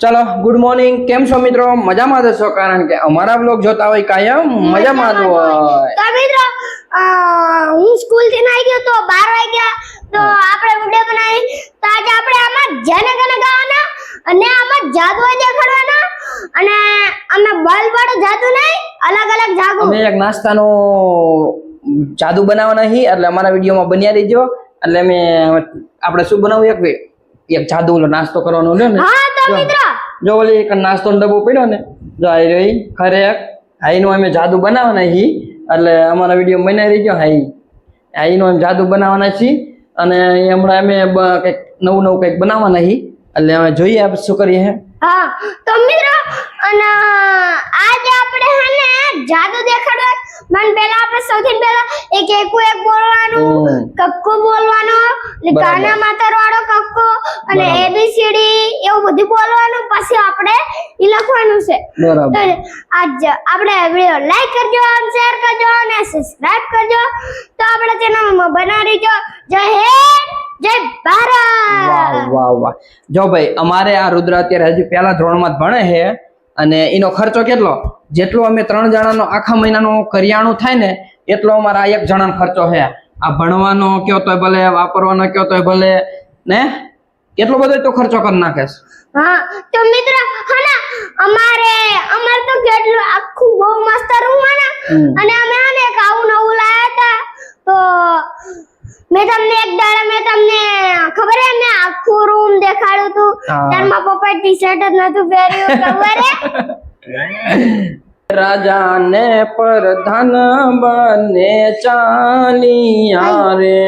चलो good morning केम छो मित्रों मजा में छो कारण के अमारा ब्लॉग जोता होय कायम मजा में होय तो मित्रों હું સ્કૂલ થી આવી ગયો તો 12 વાગ્યા તો આપણે વિડિયો બનાવી તો આજે આપણે આમાં જનગણ ગાવાના અને આમાં જાદુ દેખાડવાના અને અમે બળવાળો જાદુ નહીં અલગ અલગ જાદુ અમે એક નાસ્તાનો જાદુ બનાવવાના હી એટલે અમારા વિડિયોમાં બન્યા રહીજો એટલે અમે આપણે શું બનાવું એક જાદુ નાસ્તો કરવાનો લે ને હા તો મિત્રો જો ઓલી એક નાસ્તો ડબ્બો પડ્યો ને જો આઈ રહી ખરેક આઈનો અમે જાદુ બનાવવાના હી એટલે અમારા વિડિયો બનાવી રહીજો આઈનો અમે જાદુ બનાવવાના છી અને હમણાં અમે કંઈક નવું કંઈક બનાવવાના હી એટલે અમે જોઈએ આપ શું કરીએ હે હા તો મિત્રો અને આજે આપણે હે ને જાદુ દેખાડવા મન પહેલા આપણે સૌથી પહેલા એક બોલવાનું કક્કો બોલવાનો ને કાના માતર વાળો કક્કો અને એબીસીડી એવું બધું બોલવાનું પછી આપણે ઈ લખવાનું છે બરાબર આજ આપણે વિડિયો લાઈક કરજો અને શેર કરજો અને સબસ્ક્રાઇબ કરજો તો આપણે ચેનલમાં બનાવી જો જય હિન્દ જય ભારત વાહ વાહ વાહ જો ભાઈ અમારે આ રુદ્ર અત્યારે હજી પહેલા ધોરણમાં જ ભણે છે અને એનો ખર્ચો કેટલો જેટલો અમે 3 જણાનો આખા મહિનાનો કરિયાણું થાય ને એટલો અમારા એક જણાનો ખર્ચો છે આ ભણવાનો કયો તોય ભલે વાપરવાનો કયો તોય ભલે ને કેટલો બધો તો ખર્ચો કરી નાખે હા તો મિત્ર હના અમારે તો કેટલું આખું બહુ મસ્ત રૂમ હે અને અમે આને એક આવું નવું લાયા હતા તો મેં તમને ખબર હે મેં આખું રૂમ દેખાડ્યું તું તાર માં પપ્પા ટી-શર્ટ જ નતું પહેર્યું ખબર હે રાજા ને પ્રધાન બને ચાલિયા રે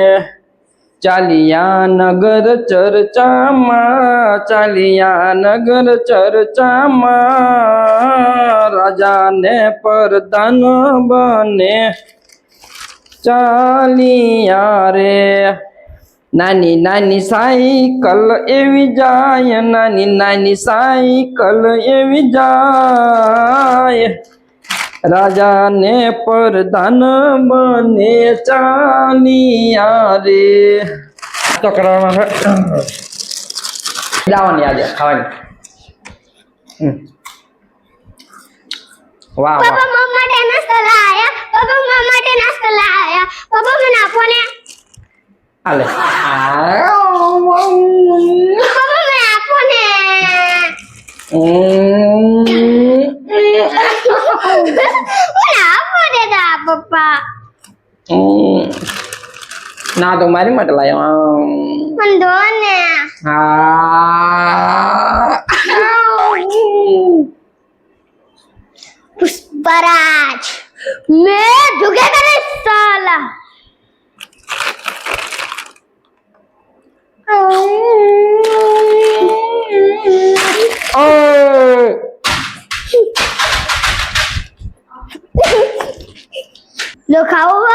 ચાલિયા નગર ચર્ચામાં રાજા ને પ્રધાન બને ચાલિયા રે નાની નાની સાયકલ એવી જાય નાની સાયકલ એવી જાય રાજા ને પ્રધાન બને ચાલિયા રે તો કરવાનો છે લાવવાની આજે ખાવાની વાહ વાહ પપ્પા મમ્મા માટે નાસ્તો લાયા પપ્પા મને આપો ને હાલે પપ્પા મને આપો ને મને આપો દે દા પપ્પા ના તો મારી માટે લાયો મને દો ને पुष्पराज मैं झुकेगा नहीं साला लो खाओ हो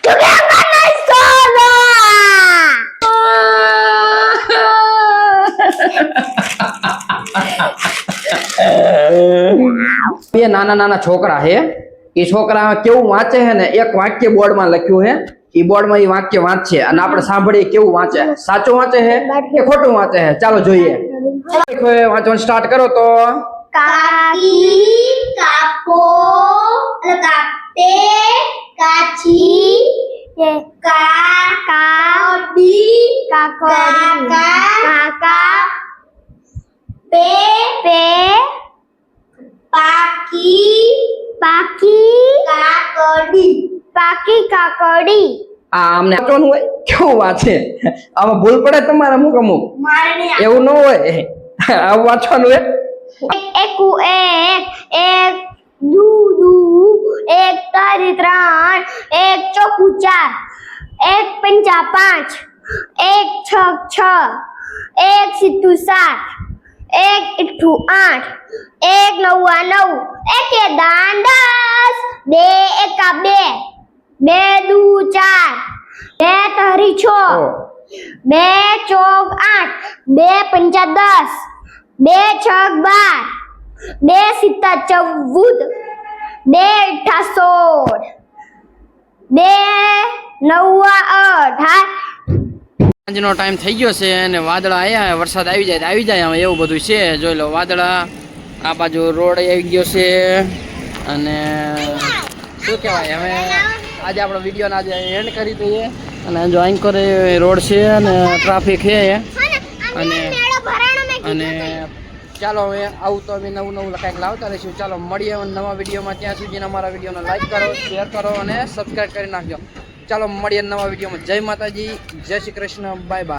झुकेगा नहीं साला બે નાના છોકરા હે એ છોકરા કેવું વાંચે છે ને એક વાક્ય બોર્ડ માં લખ્યું હે એ બોર્ડ માં એ વાક્ય વાંચે અને આપણે સાંભળીએ કેવું વાંચે સાચું વાંચે છે કે ખોટું વાંચે છે ચાલો જોઈએ વાંચવાનું સ્ટાર્ટ કરો તો કાકી કાકો કાપતે કાચી કાકાડી કાકા पे पाकी काकड़ी આમને વાંચવાનું હોય કેવું વાંચે આમાં ભૂલ પડે તમારે અમુક એવું ન હોય આવું વાંચવાનું હોય एक एक दू एक तारी 3 एक चौकू 4 एक पंचा 5 एक छक 6 एक सित्तू 7 एक इट्ठू 8 एक नौवा 9 एक दान 10 2 एका 2 2 दू 4 2 तारी 6 2 ચોક 8 2 પંચા 10 2 છક 12 2 સિત્તા 14 2 અઠ્ઠા 16 2 નવ્વા 18 સાંજનો ટાઈમ થઈ ગયો છે અને વાદળા આવ્યા, વરસાદ આવી જાય તો આવી જાય, હવે એવું બધું છે. જોઈ લો વાદળા, આ બાજુ રોડ આવી ગયો છે. અને શું કહેવાય, હવે આજે આપણો વિડીયોને આજે એન્ડ કરી દઈએ. અને જો એન્કર રોડ છે અને ટ્રાફિક છે. અને ચાલો હવે આવું તો અમે નવું કંઈક લાવતા રહીશું. ચાલો મળીએ નવા વિડીયોમાં. ત્યાં સુધીને અમારા વિડીયોને લાઈક કરો, શેર કરો અને સબસ્ક્રાઈબ કરી નાખજો. ચાલો મળીએ નવા વિડીયોમાં. જય માતાજી, જય શ્રી કૃષ્ણ, બાય બાય.